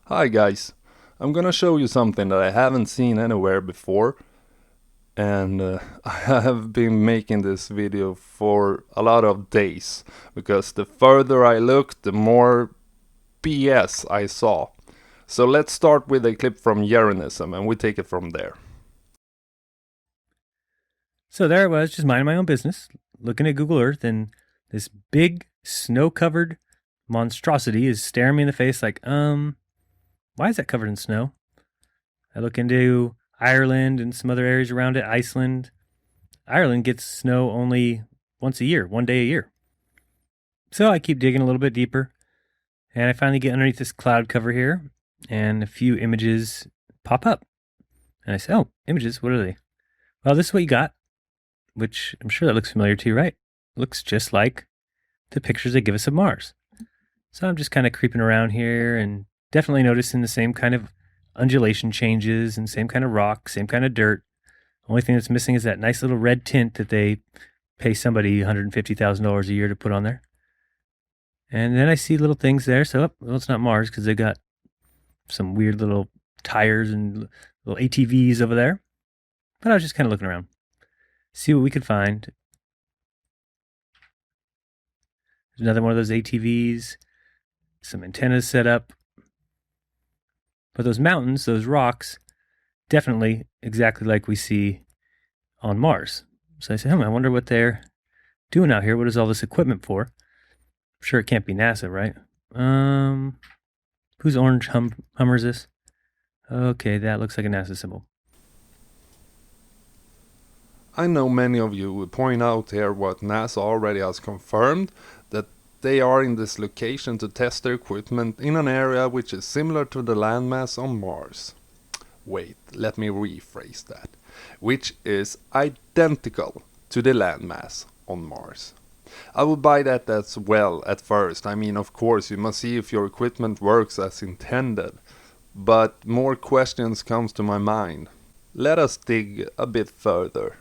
Hi guys, I'm gonna show you something that I haven't seen anywhere before, and I have been making this video for a lot of days because the further I looked, the more BS I saw. So let's start with a clip from Yerenism and we take it from there. So there I was, just minding my own business, looking at Google Earth, and this big snow-covered monstrosity is staring me in the face like, why is that covered in snow? I look into Ireland and some other areas around it, Iceland. Ireland gets snow only once a year, one day a year. So I keep digging a little bit deeper, and I finally get underneath this cloud cover here, and a few images pop up. And I say, oh, images, what are they? Well, this is what you got, which I'm sure that looks familiar to you, right? Looks just like the pictures they give us of Mars. So I'm just kind of creeping around here and definitely noticing the same kind of undulation changes and same kind of rock, same kind of dirt. Only thing that's missing is that nice little red tint that they pay somebody $150,000 a year to put on there. And then I see little things there. So, well, it's not Mars because they got some weird little tires and little ATVs over there. But I was just kind of looking around, see what we could find. There's another one of those ATVs, some antennas set up. But those mountains, those rocks, definitely exactly like we see on Mars. So I said, I wonder what they're doing out here. What is all this equipment for? I'm sure it can't be NASA, right? Whose orange Hummer is this? Okay, that looks like a NASA symbol. I know many of you will point out here what NASA already has confirmed, that they are in this location to test their equipment in an area which is similar to the landmass on Mars. Wait, let me rephrase that. Which is identical to the landmass on Mars. I would buy that as well at first. I mean, of course, you must see if your equipment works as intended. But more questions comes to my mind. Let us dig a bit further.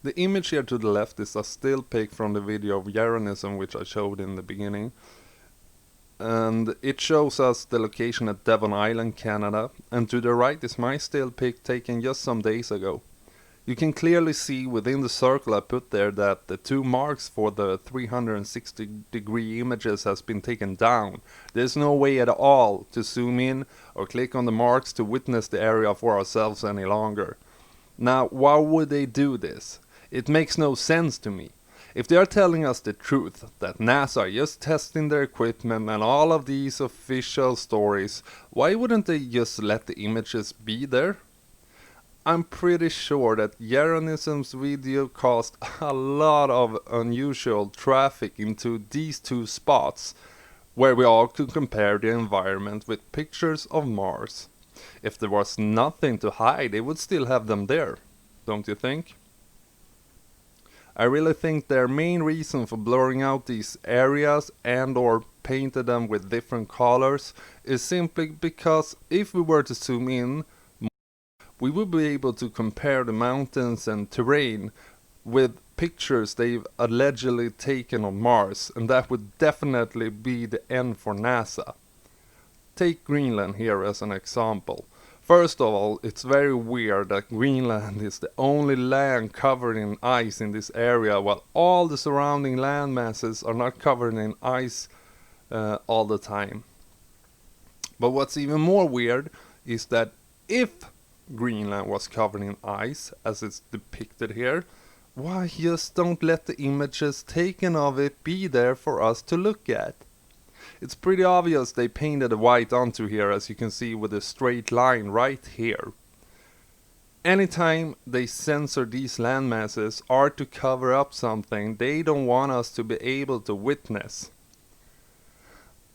The image here to the left is a still pic from the video of Yerenism which I showed in the beginning. And it shows us the location at Devon Island, Canada, and to the right is my still pic taken just some days ago. You can clearly see within the circle I put there that the two marks for the 360-degree images has been taken down. There's no way at all to zoom in or click on the marks to witness the area for ourselves any longer. Now, why would they do this? It makes no sense to me. If they are telling us the truth, that NASA are just testing their equipment and all of these official stories, why wouldn't they just let the images be there? I'm pretty sure that Yerenism's video caused a lot of unusual traffic into these two spots, where we all could compare the environment with pictures of Mars. If there was nothing to hide, they would still have them there, don't you think? I really think their main reason for blurring out these areas and or painted them with different colors is simply because if we were to zoom in, we would be able to compare the mountains and terrain with pictures they've allegedly taken on Mars, and that would definitely be the end for NASA. Take Greenland here as an example. First of all, it's very weird that Greenland is the only land covered in ice in this area, while all the surrounding land masses are not covered in ice all the time. But what's even more weird is that if Greenland was covered in ice, as it's depicted here, why just don't let the images taken of it be there for us to look at? It's pretty obvious they painted a white onto here, as you can see with a straight line right here. Anytime they censor these landmasses are to cover up something they don't want us to be able to witness.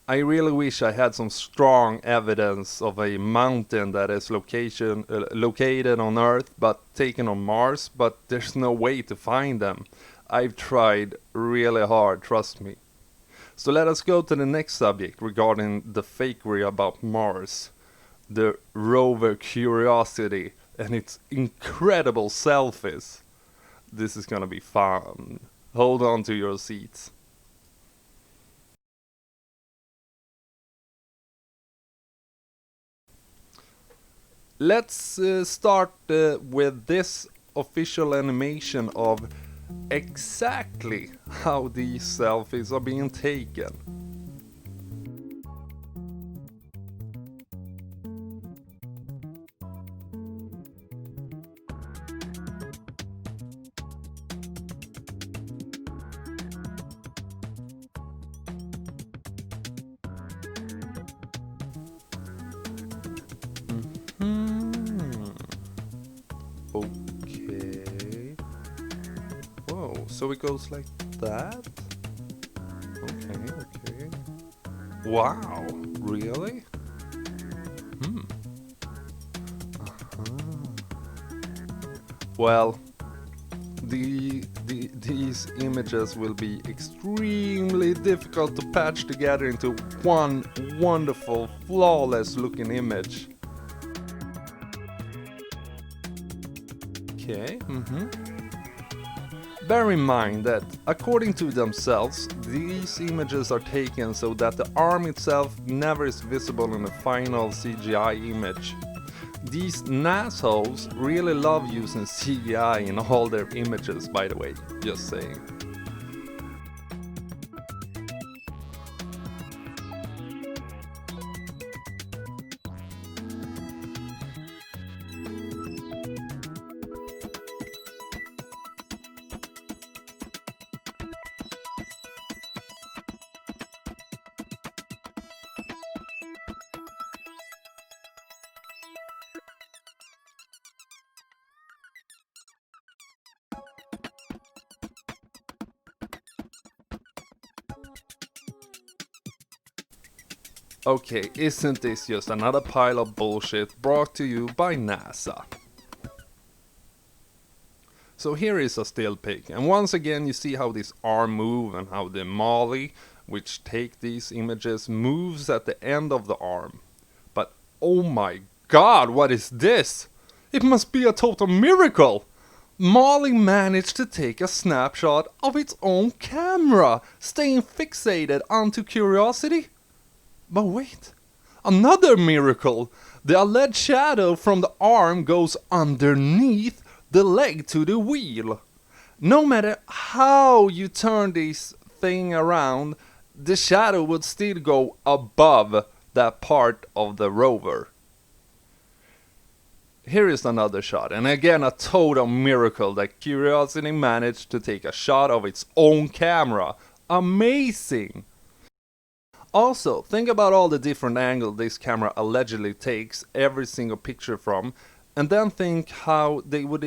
I really wish I had some strong evidence of a mountain that is located on Earth but taken on Mars, but there's no way to find them. I've tried really hard, trust me. So let us go to the next subject regarding the fakery about Mars. The Rover Curiosity and its incredible selfies. This is gonna be fun. Hold on to your seats. let's start with this official animation of exactly how these selfies are being taken. Okay. Whoa, so it goes like that? Okay. Wow, really? Well, these images will be extremely difficult to patch together into one wonderful, flawless looking image. Okay, Bear in mind that, according to themselves, these images are taken so that the arm itself never is visible in the final CGI image. These assholes really love using CGI in all their images, by the way, just saying. Okay, isn't this just another pile of bullshit brought to you by NASA? So here is a still pic, and once again you see how this arm move and how the MAHLI, which take these images, moves at the end of the arm. But oh my god, what is this? It must be a total miracle! MAHLI managed to take a snapshot of its own camera, staying fixated onto curiosity. But wait, another miracle! The alleged shadow from the arm goes underneath the leg to the wheel. No matter how you turn this thing around, the shadow would still go above that part of the rover. Here is another shot, and again a total miracle that Curiosity managed to take a shot of its own camera. Amazing! Also, think about all the different angles this camera allegedly takes every single picture from, and then think how they would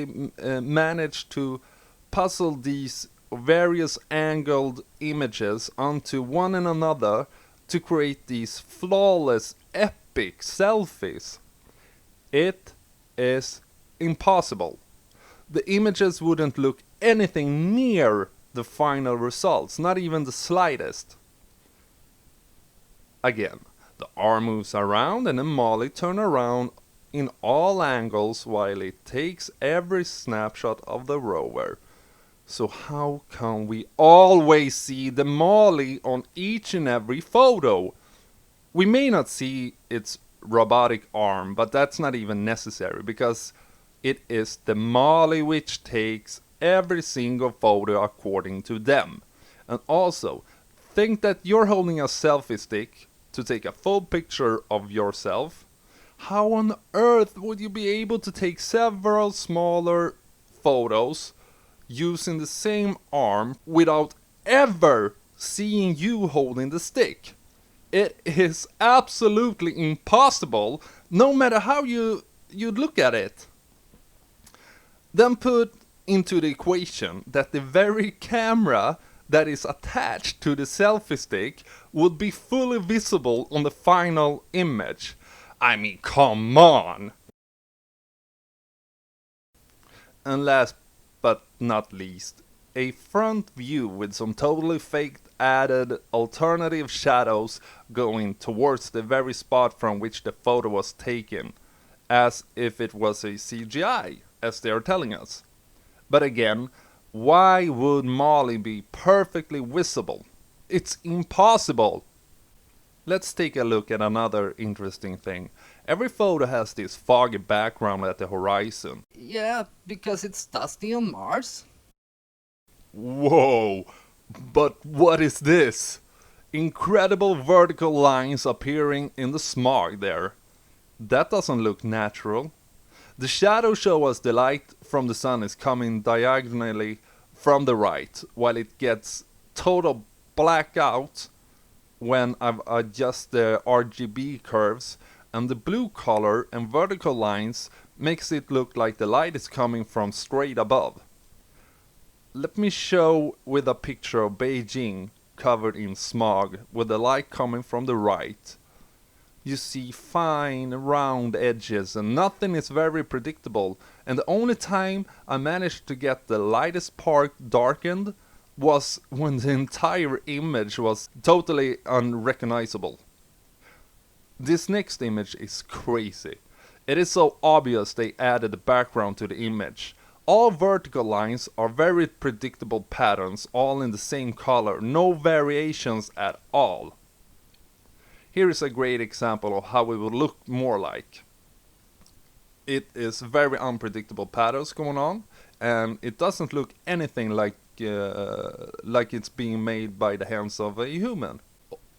manage to puzzle these various angled images onto one and another to create these flawless, epic selfies. It is impossible. The images wouldn't look anything near the final results, not even the slightest. Again, the arm moves around and the MAHLI turn around in all angles while it takes every snapshot of the rover. So how can we always see the MAHLI on each and every photo? We may not see its robotic arm, but that's not even necessary because it is the MAHLI which takes every single photo according to them. And also, think that you're holding a selfie stick to take a full picture of yourself. How on earth would you be able to take several smaller photos using the same arm without ever seeing you holding the stick? It is absolutely impossible, no matter how you look at it. Then put into the equation that the very camera that is attached to the selfie stick would be fully visible on the final image. I mean, come on! And last but not least, a front view with some totally faked added alternative shadows going towards the very spot from which the photo was taken, as if it was a CGI, as they are telling us. But again, why would MAHLI be perfectly visible? It's impossible. Let's take a look at another interesting thing. Every photo has this foggy background at the horizon. Yeah, because it's dusty on Mars. Whoa! But what is this? Incredible vertical lines appearing in the smog there. That doesn't look natural. The shadows show us the light from the sun is coming diagonally from the right, while it gets total blackout when I adjust the RGB curves, and the blue color and vertical lines makes it look like the light is coming from straight above. Let me show with a picture of Beijing covered in smog with the light coming from the right. You see fine round edges and nothing is very predictable, and the only time I managed to get the lightest part darkened was when the entire image was totally unrecognizable. This next image is crazy. It is so obvious they added the background to the image. All vertical lines are very predictable patterns, all in the same color, no variations at all. Here is a great example of how it would look more like. It is very unpredictable patterns going on, and it doesn't look anything like it's being made by the hands of a human.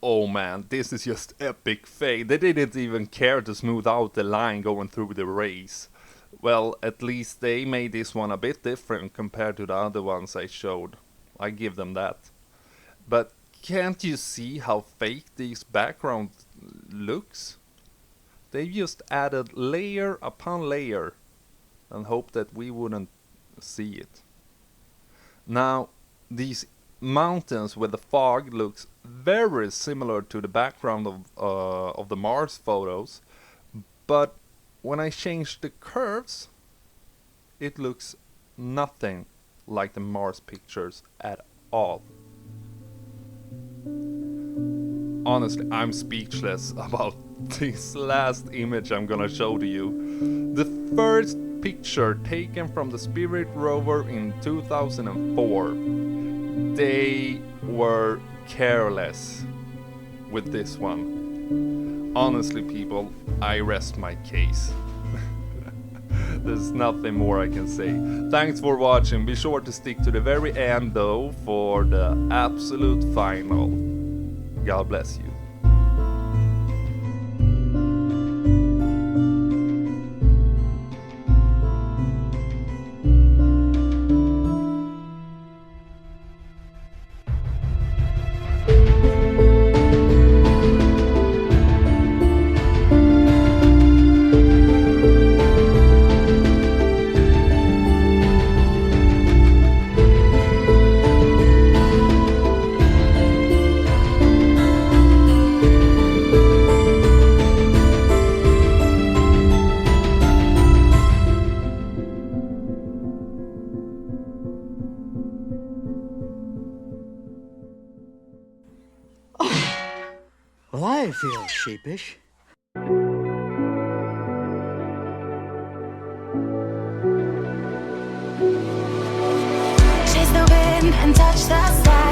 Oh man, this is just epic fail. They didn't even care to smooth out the line going through the rays. Well, at least they made this one a bit different compared to the other ones I showed. I give them that. But can't you see how fake this background looks? They just added layer upon layer and hoped that we wouldn't see it. Now, these mountains with the fog looks very similar to the background of the Mars photos, but when I change the curves, it looks nothing like the Mars pictures at all. Honestly, I'm speechless about this last image I'm gonna show to you. The first picture taken from the Spirit rover in 2004. They were careless with this one. Honestly, people, I rest my case. There's nothing more I can say. Thanks for watching. Be sure to stick to the very end though for the absolute final. God bless you. Well, I feel sheepish. Chase the wind and touch the sky.